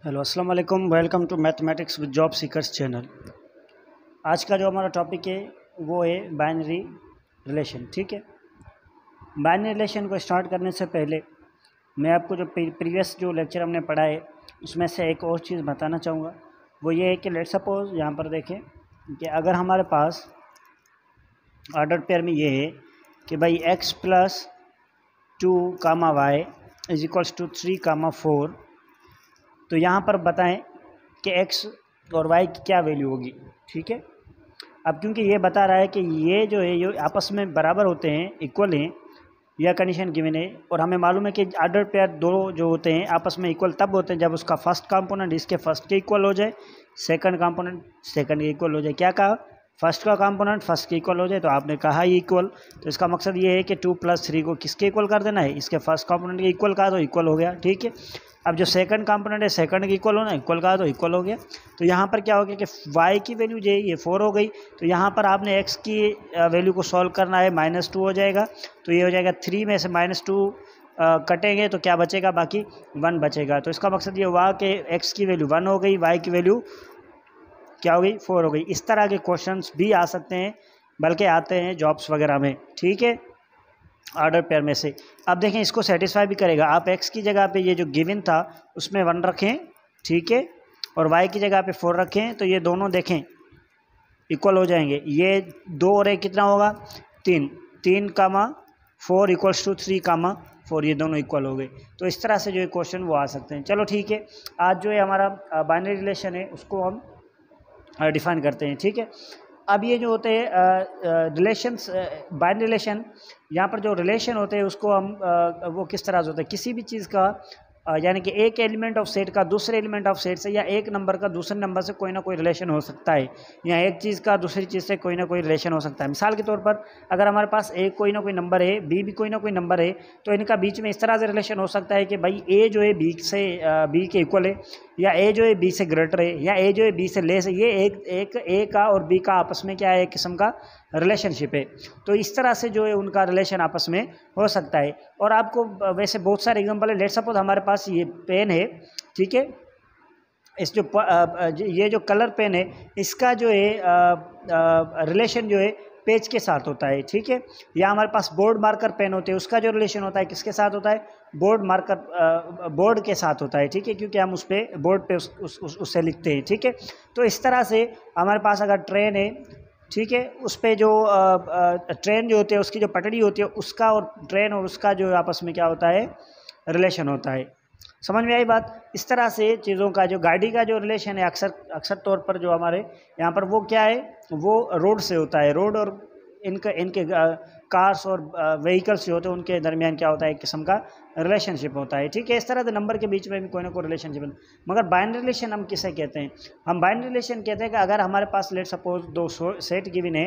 Hello अस्सलाम वालेकुम, welcome to mathematics with job seekers channel. आज का जो हमारा टॉपिक है वो है बाइनरी रिलेशन। ठीक है, बाइनरी रिलेशन को स्टार्ट करने से पहले मैं आपको जो प्रीवियस जो लेक्चर हमने पढ़ा है उसमें से एक और चीज़ बताना चाहूँगा। वो ये है कि लेट सपोज यहाँ पर देखें कि अगर हमारे पास ऑर्डर पेयर में ये है कि भाई x plus 2 comma Y is equals to 3 comma 4, तो यहाँ पर बताएं कि x और y की क्या वैल्यू होगी। ठीक है, अब क्योंकि ये बता रहा है कि ये जो है ये आपस में बराबर होते हैं, इक्वल हैं, यह कंडीशन गिवन है। और हमें मालूम है कि ऑर्डर पेयर दो जो होते हैं आपस में इक्वल तब होते हैं जब उसका फर्स्ट कंपोनेंट इसके फर्स्ट के इक्वल हो जाए, सेकंड कंपोनेंट सेकंड के इक्वल हो जाए। क्या कहा? फर्स्ट का कंपोनेंट फर्स्ट के इक्वल हो जाए, तो आपने कहा ये इक्वल, तो इसका मकसद ये है कि 2 + 3 को किसके इक्वल कर देना है, इसके फर्स्ट कंपोनेंट के इक्वल कहा तो इक्वल हो गया। ठीक है, अब जो सेकंड कंपोनेंट है सेकंड के इक्वल होना, इक्वल कहा तो इक्वल हो गया। तो यहाँ पर क्या हो गया कि y की वैल्यू जो है ये 4 हो गई, तो यहाँ पर आपने x की वैल्यू को सॉल्व करना है, -2 हो जाएगा। तो ये हो जाएगा 3 में से -2 कटेंगे तो क्या बचेगा, बाकी 1 बचेगा। तो इसका मकसद ये हुआ कि x की वैल्यू 1 हो गई, y की वैल्यू क्या हो गई, 4 हो गई। इस तरह के क्वेश्चंस भी आ सकते हैं, बल्कि आते हैं जॉब्स वगैरह में। ठीक है, ऑर्डर पेयर में से। अब देखें इसको सेटिस्फाई भी करेगा। आप x की जगह पे ये जो गिवन था उसमें 1 रखें, ठीक है, और y की जगह पे 4 रखें, तो ये दोनों देखें इक्वल हो जाएंगे। ये 2 और 1 कितना होगा, 3, 3 कामा 4 इक्वल्स टू 3 कामा 4, ये दोनों इक्वल हो गए। तो इस तरह से जो है क्वेश्चन वो आ सकते हैं। चलो ठीक है, आज जो है हमारा बाइनरी रिलेशन है उसको हम डिफाइन करते हैं। ठीक है, अब ये जो होते हैं रिलेशंस, बाइनरी रिलेशन, यहाँ पर जो रिलेशन होते हैं उसको हम वो किस तरह से होते हैं, किसी भी चीज़ का यानी कि एक एलिमेंट ऑफ सेट का दूसरे एलिमेंट ऑफ सेट से, या एक नंबर का दूसरे नंबर से कोई ना कोई रिलेशन हो सकता है, या एक चीज़ का दूसरी चीज़ से कोई ना कोई रिलेशन हो सकता है। मिसाल के तौर पर अगर हमारे पास ए कोई ना कोई नंबर है, बी भी कोई ना कोई नंबर है, तो इनका बीच में इस तरह से रिलेशन हो सकता है कि भाई ए जो है बी से बी के इक्वल है, या ए जो है बी से ग्रेटर है, या ए जो है बी से लेस है। ये एक ए का और बी का आपस में क्या है, एक किस्म का रिलेशनशिप है। तो इस तरह से जो है उनका रिलेशन आपस में हो सकता है। और आपको वैसे बहुत सारे एग्जांपल है। लेट सपोज हमारे पास ये पेन है, ठीक है, इस जो ये जो कलर पेन है इसका जो है रिलेशन जो है पेज के साथ होता है। ठीक है, या हमारे पास बोर्ड मार्कर पेन होते हैं, उसका जो रिलेशन होता है किसके साथ होता है, बोर्ड मार्कर बोर्ड के साथ होता है। ठीक है, क्योंकि हम उस पर बोर्ड पे उससे लिखते हैं। ठीक है, तो इस तरह से हमारे पास अगर ट्रेन है, ठीक है, उस पर जो ट्रेन जो होती है उसकी जो पटड़ी होती है उसका और ट्रेन और उसका जो आपस में क्या होता है, रिलेशन होता है। समझ में आई बात? इस तरह से चीज़ों का जो गाड़ी का जो रिलेशन है अक्सर तौर पर जो हमारे यहाँ पर वो क्या है, वो रोड से होता है। रोड और इनके कार्स और व्हीकल्स जो होते हैं उनके दरमियान क्या होता है, एक किस्म का रिलेशनशिप होता है। ठीक है, इस तरह से नंबर के बीच में भी कोई ना कोई रिलेशनशिप है। मगर बाइनरी रिलेशन हम किसे कहते हैं? हम बाइनरी रिलेशन कहते हैं कि अगर हमारे पास लेट सपोज 2 सेट गिवन है,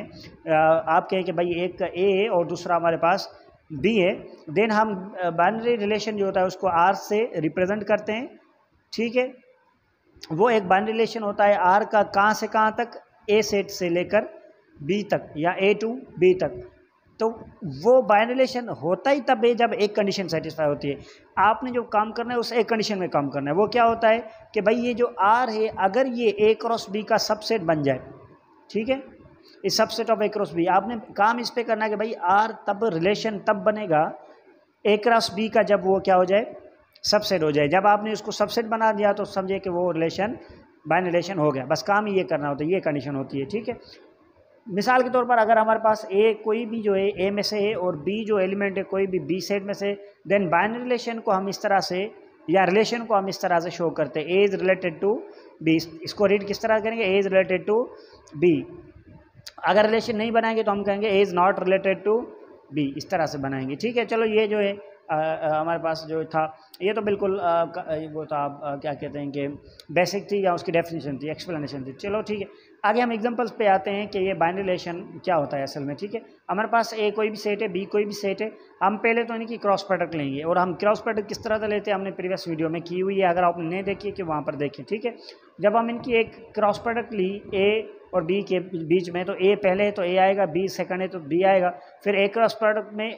आप कहें कि भाई एक ए है और दूसरा हमारे पास बी है, देन हम बाइनरी रिलेशन जो होता है उसको आर से रिप्रेजेंट करते हैं। ठीक है, वो एक बाइनरी रिलेशन होता है आर का कहाँ से कहाँ तक, ए सेट से लेकर बी तक, या ए टू बी तक। तो वो बाइनरी रिलेशन होता ही तब है जब एक कंडीशन सेटिस्फाई होती है। आपने जो काम करना है उस एक कंडीशन में काम करना है। वो क्या होता है कि भाई ये जो आर है अगर ये ए क्रॉस बी का सबसेट बन जाए, ठीक है, इस subset of A cross B, आपने काम इस पे करना है कि भाई आर तब रिलेशन तब बनेगा ए क्रॉस बी का जब वो क्या हो जाए, सबसेट हो जाए। जब आपने उसको सबसेट बना दिया तो समझे कि वो रिलेशन बाइनरी रिलेशन हो गया। बस काम ही ये करना होता है, ये कंडीशन होती है। ठीक है, मिसाल के तौर पर अगर हमारे पास ए कोई भी जो है ए में से है और बी जो एलिमेंट है कोई भी बी सेट में से, देन बाइनरी रिलेशन को हम इस तरह से, या रिलेशन को हम इस तरह से शो करते हैं, A is related to B. इसको रीड किस तरह करेंगे, A is related to B. अगर रिलेशन नहीं बनाएंगे तो हम कहेंगे A is not related to B, इस तरह से बनाएंगे। ठीक है, चलो ये जो है हमारे पास जो था ये तो बिल्कुल वो था क्या कहते हैं कि बेसिक थी, या उसकी डेफिनेशन थी, एक्सप्लेनेशन थी। चलो ठीक है, आगे हम एग्जांपल्स पे आते हैं कि ये बाइनरी रिलेशन क्या होता है असल में। ठीक है, हमारे पास ए कोई भी सेट है, बी कोई भी सेट है, हम पहले तो इनकी क्रॉस प्रोडक्ट लेंगे। और हम क्रॉस प्रोडक्ट किस तरह से लेते हैं हमने प्रीवियस वीडियो में की हुई है, अगर आपने नहीं देखी कि वहाँ पर देखें। ठीक है, जब हम इनकी एक क्रॉस प्रोडक्ट ली ए और बी के बीच में, तो ए पहले है तो ए आएगा, बी सेकंड है तो बी आएगा। फिर ए क्रॉस प्रोडक्ट में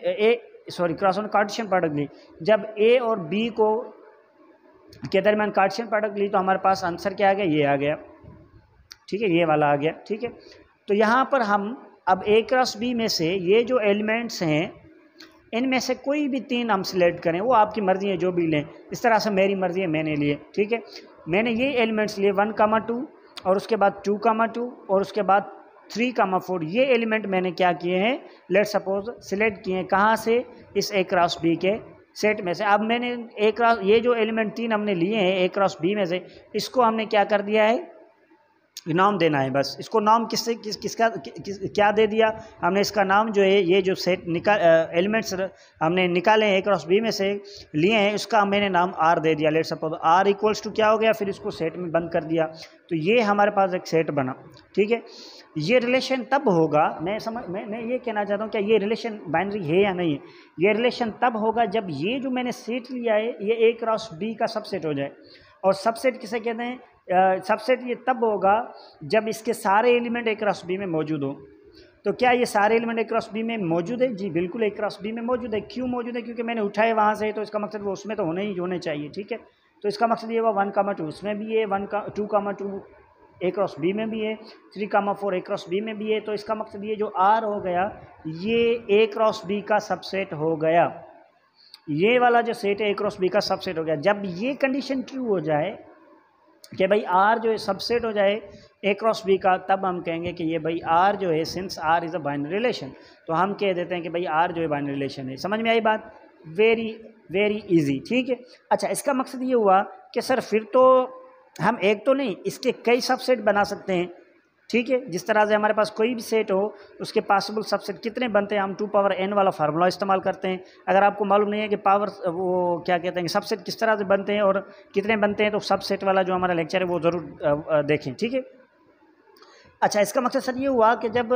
क्रॉस कार्टेशियन प्रोडक्ट ली, जब ए और बी को के दरमियान कार्टेशियन प्रोडक्ट ली तो हमारे पास आंसर क्या आ गया, ये आ गया, ठीक है, ये वाला आ गया, ठीक है। तो यहाँ पर हम अब ए क्रॉस बी में से ये जो एलिमेंट्स हैं इनमें से कोई भी 3 हम सिलेक्ट करें, वो आपकी मर्ज़ी है जो भी लें। इस तरह से मेरी मर्ज़ी है, मैंने लिए, ठीक है। मैंने ये एलिमेंट्स लिए 1,2 और उसके बाद 2,2 और उसके बाद 3,4। ये एलिमेंट मैंने क्या किए हैं, लेट सपोज सिलेक्ट किए हैं, कहाँ से, इस ए क्रॉस बी के सेट में से। अब मैंने ए क्रॉस ये जो एलिमेंट 3 हमने लिए हैं ए क्रॉस बी में से, इसको हमने क्या कर दिया है, नाम देना है बस। इसको नाम किसका क्या दे दिया हमने, इसका नाम जो है ये जो सेट एलिमेंट्स हमने निकाले हैं ए क्रॉस बी में से लिए हैं, उसका मैंने नाम आर दे दिया। Let suppose R equals to क्या हो गया, फिर इसको सेट में बंद कर दिया, तो ये हमारे पास एक सेट बना, ठीक है। ये रिलेशन तब होगा, मैं ये कहना चाहता हूँ क्या ये रिलेशन बाइनरी है या नहीं है। ये रिलेशन तब होगा जब ये जो मैंने सेट लिया है ये ए क्रॉस बी का सबसेट हो जाए। और सबसेट किसे कहते हैं, सबसेट ये तब होगा जब इसके सारे एलिमेंट ए क्रॉस बी में मौजूद हो। तो क्या ये सारे एलिमेंट ए क्रॉस बी में मौजूद है, जी बिल्कुल ए क्रॉस बी में मौजूद है। क्यों मौजूद है, क्योंकि मैंने उठाए वहाँ से, तो इसका मकसद वो उसमें तो होने चाहिए, ठीक है। तो इसका मकसद ये हुआ 1,2 उसमें भी है, 2,2 ए क्रॉस बी में भी है, 3,4 ए क्रॉस बी में भी है। तो इसका मकसद ये जो आर हो गया ये ए क्रॉस बी का सबसेट हो गया, ये वाला जो सेट है ए क्रॉस बी का सबसेट हो गया। जब ये कंडीशन ट्रू हो जाए कि भाई आर जो है सबसेट हो जाए ए क्रॉस बी का, तब हम कहेंगे कि ये भाई आर जो है, since R is a binary relation, तो हम कह देते हैं कि भाई आर जो है बाइनरी रिलेशन है। समझ में आई बात, वेरी वेरी इजी, ठीक है। अच्छा, इसका मकसद ये हुआ कि सर फिर तो हम एक तो नहीं, इसके कई सबसेट बना सकते हैं, ठीक है। जिस तरह से हमारे पास कोई भी सेट हो उसके पॉसिबल सबसेट कितने बनते हैं, हम 2n वाला फार्मूला इस्तेमाल करते हैं। अगर आपको मालूम नहीं है कि पावर वो क्या कहते हैं सबसेट किस तरह से बनते हैं और कितने बनते हैं, तो सबसेट वाला जो हमारा लेक्चर है वो ज़रूर देखें, ठीक है। अच्छा, इसका मकसद सर ये हुआ कि जब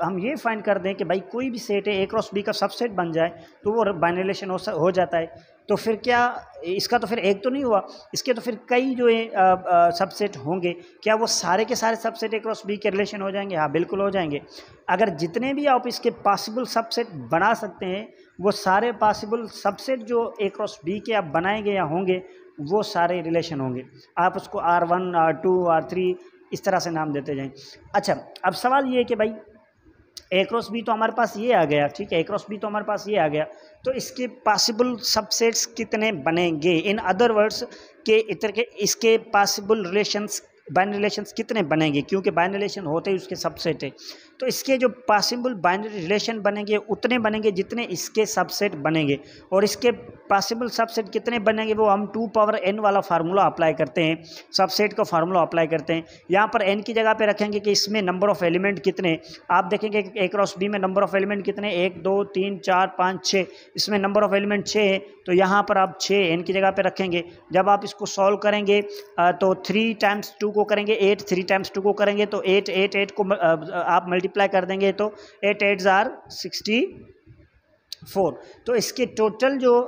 हम ये फाइंड कर दें कि भाई कोई भी सेट है ए क्रॉस बी का सबसेट बन जाए तो वो बाइनरी रिलेशन हो जाता है। तो फिर क्या इसका तो फिर एक तो नहीं हुआ, इसके तो फिर कई जो है सबसेट होंगे। क्या वो सारे के सारे सबसेट ए क्रॉस बी के रिलेशन हो जाएंगे? हाँ बिल्कुल हो जाएंगे। अगर जितने भी आप इसके पॉसिबल सबसेट बना सकते हैं वो सारे पॉसिबल सबसेट जो ए क्रॉस बी के आप बनाएंगे या होंगे वो सारे रिलेशन होंगे। आप उसको R1 R2 R3 इस तरह से नाम देते जाएं। अच्छा, अब सवाल ये है कि भाई ए क्रॉस बी तो हमारे पास ये आ गया, ठीक है, ए क्रॉस बी तो हमारे पास ये आ गया, तो इसके पॉसिबल सबसेट्स कितने बनेंगे? इन अदर वर्ड्स के इतर के इसके पॉसिबल रिलेशंस बाइनरी रिलेशंस कितने बनेंगे, क्योंकि बाइनरी रिलेशन होते ही उसके सबसेट है। तो इसके जो पॉसिबल बाइनरी रिलेशन बनेंगे उतने बनेंगे जितने इसके सबसेट बनेंगे। और इसके पॉसिबल सबसेट कितने बनेंगे वो हम 2n वाला फार्मूला अप्लाई करते हैं, सबसेट का फार्मूला अप्लाई करते हैं। यहाँ पर n की जगह पे रखेंगे कि इसमें नंबर ऑफ़ एलिमेंट कितने। आप देखेंगे ए क्रॉस बी में नंबर ऑफ़ एलिमेंट कितने, 1 2 3 4 5 6, इसमें नंबर ऑफ़ एलिमेंट 6 है, तो यहाँ पर आप 6 n की जगह पे रखेंगे। जब आप इसको सॉल्व करेंगे तो 3 टाइम्स 2 को करेंगे 8, 3 टाइम्स 2 को करेंगे तो 8 8 8 को आप मल्टीप्लाई कर देंगे तो 8 8s are 64। तो इसके टोटल जो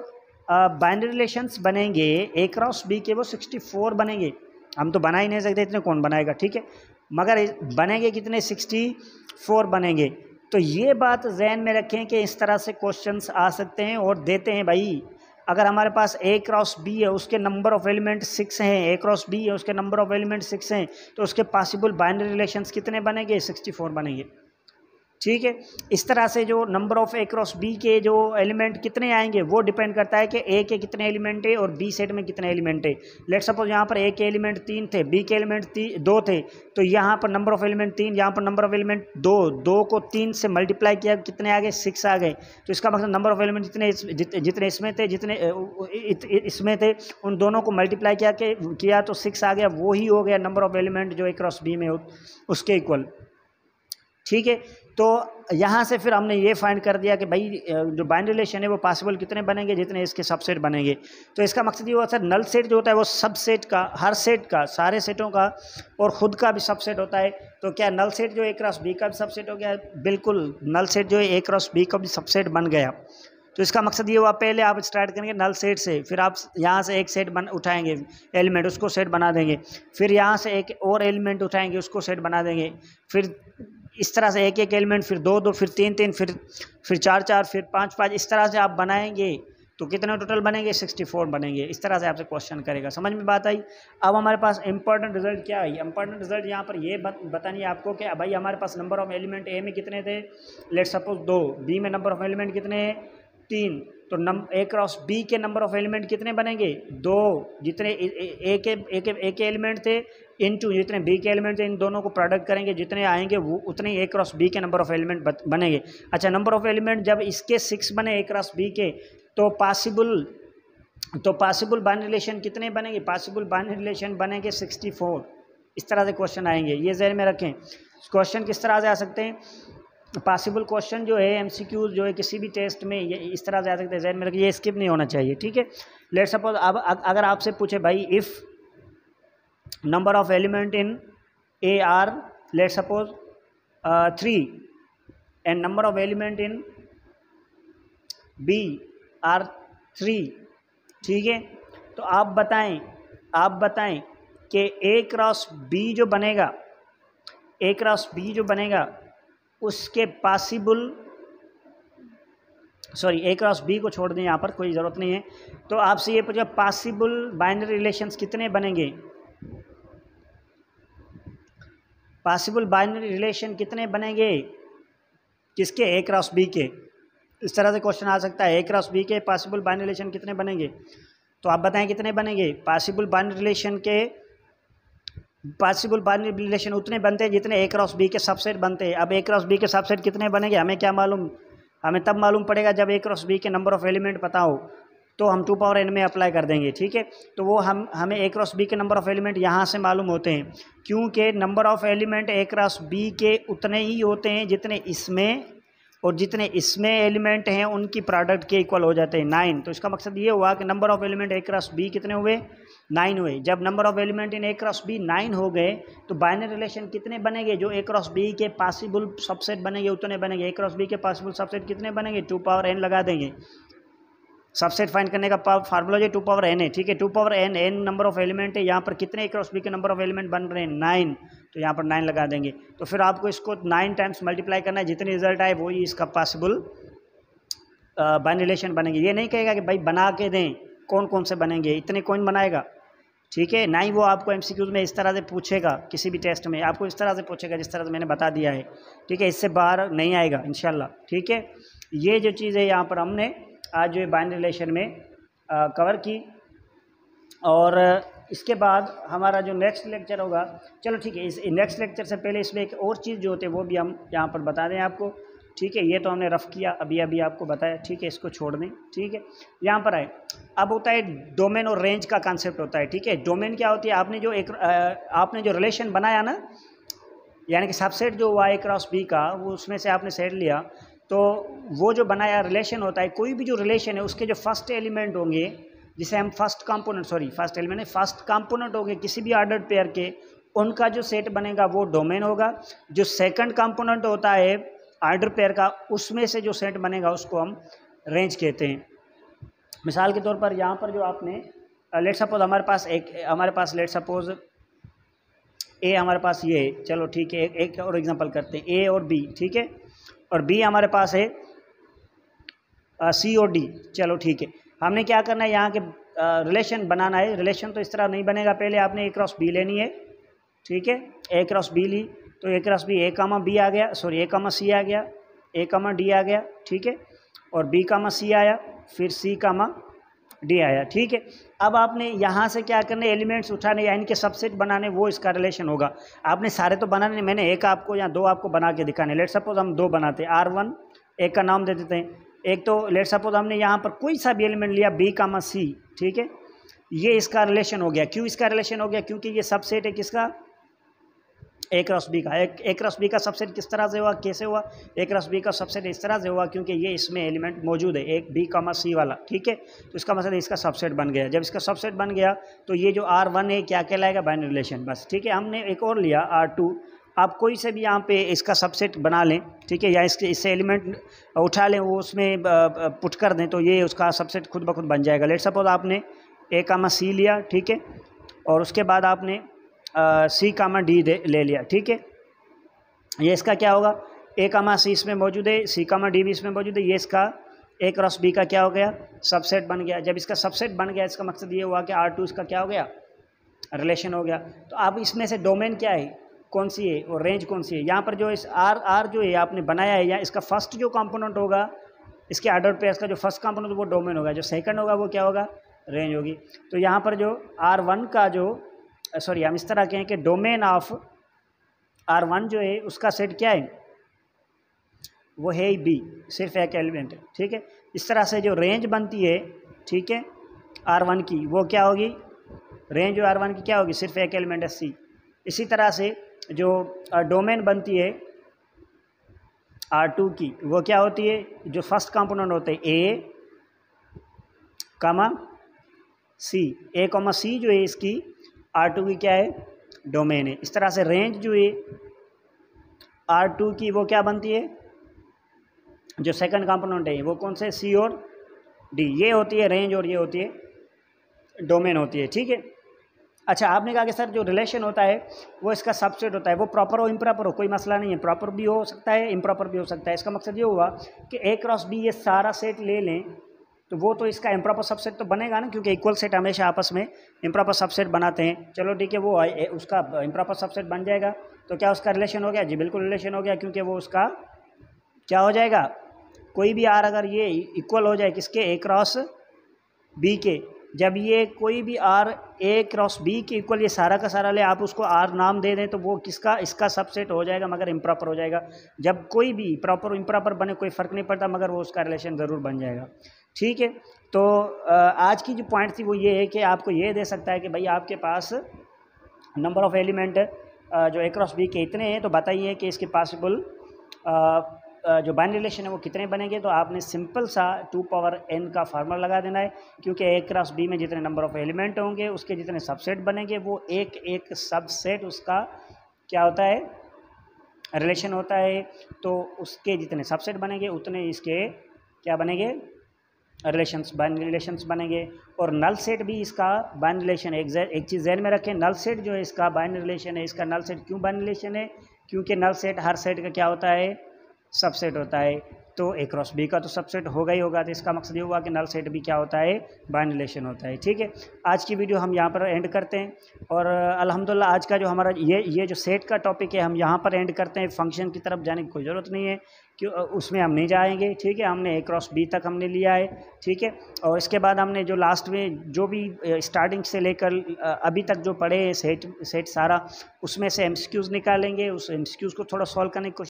बाइनरी रिलेशंस बनेंगे ए क्रॉस बी के वो 64 बनेंगे। हम तो बना ही नहीं सकते, इतने कौन बनाएगा, ठीक है, मगर बनेंगे कितने, 64 बनेंगे। तो ये बात जहन में रखें कि इस तरह से क्वेश्चंस आ सकते हैं और देते हैं भाई। अगर हमारे पास ए क्रॉस बी है उसके नंबर ऑफ़ एलिमेंट 6 हैं, ए क्रॉस बी है उसके नंबर ऑफ़ एलिमेंट 6 हैं, तो उसके पॉसिबल बाइनरी रिलेशंस कितने बनेंगे, 64 बनेंगे, ठीक है। इस तरह से जो number of A cross B के जो एलिमेंट कितने आएंगे वो डिपेंड करता है कि ए के कितने एलिमेंट है और बी सेट में कितने एलिमेंट है। लेट सपोज यहाँ पर ए के एलिमेंट 3 थे, बी के एलिमेंट 2 थे, तो यहाँ पर नंबर ऑफ़ एलिमेंट 3, यहाँ पर नंबर ऑफ़ एलिमेंट 2, 2 को 3 से मल्टीप्लाई किया कितने आ गए, 6 आ गए। तो इसका मतलब नंबर ऑफ़ एलिमेंट जितने इसमें थे, जितने इसमें थे, उन दोनों को मल्टीप्लाई किया तो 6 आ गया, वो ही हो गया नंबर ऑफ़ एलिमेंट जो ए क्रॉस बी में उसके इक्वल, ठीक है। तो यहाँ से फिर हमने ये फाइंड कर दिया कि भाई जो बाइनरी रिलेशन है वो पॉसिबल कितने बनेंगे, जितने इसके सबसेट बनेंगे। तो इसका मकसद ये हुआ सर नल सेट जो होता है वो सब सेट का, हर सेट का, सारे सेटों का और ख़ुद का भी सबसेट होता है। तो क्या नल सेट जो ए क्रॉस बी का भी सबसेट हो गया? बिल्कुल, नल सेट जो है ए क्रॉस बी का भी सबसेट बन गया। तो इसका मकसद ये हुआ, पहले आप स्टार्ट करेंगे नल सेट से, फिर आप यहाँ से एक सेट उठाएंगे एलिमेंट, उसको सेट बना देंगे, फिर यहाँ से एक और एलिमेंट उठाएंगे, उसको सेट बना देंगे, फिर इस तरह से एक एक एलिमेंट, फिर 2 2, फिर 3 3, फिर 4 4, फिर 5 5, इस तरह से आप बनाएंगे तो कितने टोटल बनेंगे, 64 बनेंगे। इस तरह से आपसे क्वेश्चन करेगा। समझ में बात आई। अब हमारे पास इंपॉर्टेंट रिजल्ट क्या है, इंपॉर्टेंट रिजल्ट यहाँ पर ये बतानी है आपको कि भाई हमारे पास नंबर ऑफ एलिमेंट ए में कितने थे, लेट सपोज 2, बी में नंबर ऑफ एलिमेंट कितने हैं 3, तो ए क्रॉस बी के नंबर ऑफ एलिमेंट कितने बनेंगे 2, जितने ए के एलिमेंट थे इनटू जितने बी के एलिमेंट थे, इन दोनों को प्रोडक्ट करेंगे, जितने आएंगे वो उतने ए क्रॉस बी के नंबर ऑफ एलिमेंट बनेंगे। अच्छा, नंबर ऑफ एलिमेंट जब इसके 6 बने ए क्रॉस बी के, तो पॉसिबल बाइनरी रिलेशन कितने बनेंगे, पॉसिबल बाइनरी रिलेशन बनेंगे 64। इस तरह से क्वेश्चन आएंगे, ये ज़हन में रखें। क्वेश्चन किस तरह से आ सकते हैं, पॉसिबल क्वेश्चन जो है एमसीक्यूज जो है किसी भी टेस्ट में ये इस तरह से आ सकते हैं, ज़हन में रखिए, ये स्किप नहीं होना चाहिए, ठीक है। लेट सपोज अब अगर आपसे पूछे भाई if number of element in A are let suppose 3 and number of element in B are 3, ठीक है, तो आप बताएं कि ए क्रॉस बी जो बनेगा, ए क्रॉस बी जो बनेगा उसके पॉसिबल, सॉरी ए क्रॉस बी को छोड़ दें, यहाँ पर कोई ज़रूरत नहीं है। तो आपसे ये पूछा पॉसिबल बाइनरी रिलेशंस कितने बनेंगे, पॉसिबल बाइनरी रिलेशन कितने बनेंगे किसके, ए क्रॉस बी के। इस तरह से क्वेश्चन आ सकता है, ए क्रॉस बी के पॉसिबल बाइनरी रिलेशन कितने बनेंगे, तो आप बताएं कितने बनेंगे। पॉसिबल बाइनरी रिलेशन के पॉसिबल बाइनरी रिलेशन उतने बनते हैं जितने ए क्रॉस बी के सबसेट बनते हैं। अब ए क्रॉस बी के सबसेट कितने बनेंगे हमें क्या मालूम, हमें तब मालूम पड़ेगा जब ए क्रॉस बी के नंबर ऑफ एलिमेंट पता हो, तो हम 2 पावर n में अप्लाई कर देंगे, ठीक है। तो वो हमें ए क्रॉस बी के नंबर ऑफ एलिमेंट यहाँ से मालूम होते हैं, क्योंकि number of element A cross B के उतने ही होते हैं जितने इसमें, और जितने इसमें एलिमेंट हैं उनकी प्रोडक्ट के इक्वल हो जाते हैं 9। तो इसका मकसद ये हुआ कि number of element A cross B कितने हुए, 9 हुए। जब number of element in A cross B 9 हो गए तो बाइनरी रिलेशन कितने बनेंगे, जो ए क्रॉस बी के पॉसिबल सबसेट बनेंगे उतने बनेंगे। ए क्रॉस बी के पॉसिबल सबसेट कितने बनेंगे, 2 पावर n लगा देंगे। सबसेट फाइंड करने का फार्मूला जो 2 पावर n है, ठीक है। 2 power n number of element है, यहाँ पर कितने ए क्रॉस बी के नंबर ऑफ एलिमेंट बन रहे हैं 9, तो यहाँ पर 9 लगा देंगे। तो फिर आपको इसको 9 टाइम्स मल्टीप्लाई करना है, जितने रिजल्ट आए वही इसका पॉसिबल बाइनरी रिलेशन बनेंगे। ये नहीं कहेगा कि भाई बना के दें, कौन कौन से बनेंगे, इतने कौन बनाएगा, ठीक है। ना ही वो आपको एमसीक्यूज में इस तरह से पूछेगा, किसी भी टेस्ट में आपको इस तरह से पूछेगा जिस तरह से मैंने बता दिया है, ठीक है। इससे बाहर नहीं आएगा इंशाल्लाह, ठीक है। ये जो चीज़ है यहाँ पर हमने आज जो बाइनरी रिलेशन में कवर की, और इसके बाद हमारा जो नेक्स्ट लेक्चर होगा, चलो ठीक है, इस नेक्स्ट लेक्चर से पहले इसमें एक और चीज़ जो होती है वो भी हम यहाँ पर बता दें आपको, ठीक है। ये तो हमने रफ़ किया, अभी आपको बताया, ठीक है, इसको छोड़ दें, ठीक है। यहाँ पर आए, अब होता है डोमेन और रेंज का कंसेप्ट होता है, ठीक है। डोमेन क्या होती है, आपने जो रिलेशन बनाया ना, यानी कि सबसेट जो हुआ ए क्रॉस बी का, वो उसमें से आपने सेट लिया, तो वो जो बनाया रिलेशन होता है, कोई भी जो रिलेशन है उसके जो फर्स्ट एलिमेंट होंगे, जिसे हम फर्स्ट कंपोनेंट होंगे किसी भी ऑर्डर्ड पेयर के, उनका जो सेट बनेगा वो डोमेन होगा। जो सेकंड कंपोनेंट होता है ऑर्डर पेयर का, उसमें से जो सेट बनेगा उसको हम रेंज कहते हैं। मिसाल के तौर पर यहाँ पर जो आपने लेट सपोज हमारे पास लेट सपोज ए हमारे पास ये है, चलो ठीक है, एक और एग्जांपल करते हैं, ए और बी, ठीक है, और बी हमारे पास है सी और डी, चलो ठीक है। हमने क्या करना है, यहाँ के रिलेशन बनाना है। रिलेशन तो इस तरह नहीं बनेगा, पहले आपने ए क्रॉस बी लेनी है, ठीक है। ए क्रॉस बी ली तो ए क्रॉस बी, ए कामा बी आ गया, सॉरी ए कामा सी आ गया, ए कामा डी आ गया, ठीक है, और बी कामा सी आया, फिर सी कामा डी आया, ठीक है। अब आपने यहाँ से क्या करने, एलिमेंट्स उठाने या इनके सबसेट बनाने, वो इसका रिलेशन होगा। आपने सारे तो बनाने, मैंने एक आपको या 2 आपको बना के दिखाने। लेट सपोज हम 2 बनाते हैं, R1 एक का नाम दे देते हैं। एक तो लेट सपोज हमने यहाँ पर कोई सा भी एलिमेंट लिया, बी कामा सी, ठीक है, ये इसका रिलेशन हो गया। क्यों इसका रिलेशन हो गया, क्योंकि ये सबसेट है किसका, ए क्रॉस बी का। ए क्रॉस बी का सबसेट किस तरह से हुआ, कैसे हुआ, ए क्रॉस बी का सबसेट इस तरह से हुआ क्योंकि ये इसमें एलिमेंट मौजूद है, एक बी कामा सी वाला, ठीक है। तो इसका मतलब इसका सबसेट बन गया। जब इसका सबसेट बन गया तो ये जो R1 है क्या कहलाएगा, बाइनरी रिलेशन, बस, ठीक है। हमने एक और लिया R2, आप कोई से भी यहाँ पे इसका सबसेट बना लें, ठीक है, या इससे एलिमेंट उठा लें, वो उसमें पुट कर दें, तो ये उसका सबसेट खुद ब खुद बन जाएगा। लेट सपोज आपने ए कामा सी लिया, ठीक है, और उसके बाद आपने सी कामा डी ले लिया, ठीक है। ये इसका क्या होगा, ए कामा सी इसमें मौजूद है, सी कामा डी भी इसमें मौजूद है, ये इसका ए क्रॉस बी का क्या हो गया, सबसेट बन गया। जब इसका सबसेट बन गया इसका मकसद ये हुआ कि R2 इसका क्या हो गया, रिलेशन हो गया। तो अब इसमें से डोमेन क्या है, कौन सी है और रेंज कौन सी है। यहाँ पर जो इस आर जो है आपने बनाया है, या इसका फर्स्ट जो कंपोनेंट होगा इसके ऑर्डर पेयर्स का जो फर्स्ट कंपोनेंट वो डोमेन होगा, जो सेकंड होगा वो क्या होगा, रेंज होगी। तो यहाँ पर जो R1 का जो सॉरी हम इस तरह कहें कि डोमेन ऑफ R1 जो है उसका सेट क्या है, वो है ही बी, सिर्फ एक एलिमेंट है, ठीक है। इस तरह से जो रेंज बनती है, ठीक है, R1 की वो क्या होगी, रेंज R1 की क्या होगी, सिर्फ एक एलिमेंट है सी। इसी तरह से जो डोमेन बनती है R2 की वो क्या होती है, जो फर्स्ट कंपोनेंट होते हैं ए कमा सी, ए कमा सी जो है इसकी R2 की क्या है, डोमेन है। इस तरह से रेंज जो है R2 की वो क्या बनती है, जो सेकंड कंपोनेंट है वो कौन से, सी और डी, ये होती है रेंज और ये होती है डोमेन होती है, ठीक है। अच्छा, आपने कहा कि सर जो रिलेशन होता है वो इसका सबसेट होता है, वो प्रॉपर हो इम्प्रॉपर हो, कोई मसला नहीं है, प्रॉपर भी हो सकता है इम्प्रॉपर भी हो सकता है। इसका मकसद ये हुआ कि ए क्रॉस बी ये सारा सेट ले लें तो वो तो इसका इम्प्रॉपर सबसेट तो बनेगा ना, क्योंकि इक्वल सेट हमेशा आपस में इम्प्रॉपर सबसेट बनाते हैं। चलो ठीक है, वो उसका इम्प्रॉपर सबसेट बन जाएगा तो क्या उसका रिलेशन हो गया, जी बिल्कुल रिलेशन हो गया, क्योंकि वो उसका क्या हो जाएगा, कोई भी आर अगर ये इक्वल हो जाए किसके, ए क्रॉस बी के, जब ये कोई भी आर ए क्रॉस बी के इक्वल ये सारा का सारा ले, आप उसको आर नाम दे दें तो वो किसका, इसका सबसेट हो जाएगा, मगर इम्प्रॉपर हो जाएगा। जब कोई भी प्रॉपर इम्प्रॉपर बने कोई फ़र्क नहीं पड़ता, मगर वो उसका रिलेशन ज़रूर बन जाएगा, ठीक है। तो आज की जो पॉइंट थी वो ये है कि आपको ये दे सकता है कि भाई आपके पास नंबर ऑफ़ एलिमेंट जो ए क्रॉस बी के इतने हैं, तो बताइए कि इसके पॉसिबल जो बाइनरी रिलेशन है वो कितने बनेंगे। तो आपने सिंपल सा 2 पावर n का फार्मूला लगा देना है, क्योंकि ए क्रॉस बी में जितने नंबर ऑफ़ एलिमेंट होंगे उसके जितने सबसेट बनेंगे वो एक एक सबसेट उसका क्या होता है, रिलेशन होता है। तो उसके जितने सबसेट बनेंगे उतने इसके क्या बनेंगे, रिलेशंस, बाइनरी रिलेशंस बनेंगे। और नल सेट भी इसका बाइनरी रिलेशन है। एक चीज़ ध्यान में रखें, नल सेट जो है इसका बाइनरी रिलेशन है। इसका नल सेट क्यों बाइनरी रिलेशन है, क्योंकि नल सेट हर सेट का क्या होता है, सबसेट होता है। तो ए क्रॉस बी का तो सबसेट होगा ही होगा, तो इसका मकसद ये हुआ कि नल सेट भी क्या होता है, बाइनरी रिलेशन होता है, ठीक है। आज की वीडियो हम यहाँ पर एंड करते हैं, और अल्हम्दुलिल्लाह आज का जो हमारा ये जो सेट का टॉपिक है हम यहाँ पर एंड करते हैं। फंक्शन की तरफ जाने की कोई ज़रूरत नहीं है, क्यों उसमें हम नहीं जाएंगे, ठीक है। हमने ए क्रॉस बी तक हमने लिया है, ठीक है। और इसके बाद हमने जो लास्ट में जो भी स्टार्टिंग से लेकर अभी तक जो पढ़े सेट सारा, उसमें से एमसीक्यूज़ निकालेंगे, उस एमसीक्यूज़ को थोड़ा सॉल्व करने की कोशिश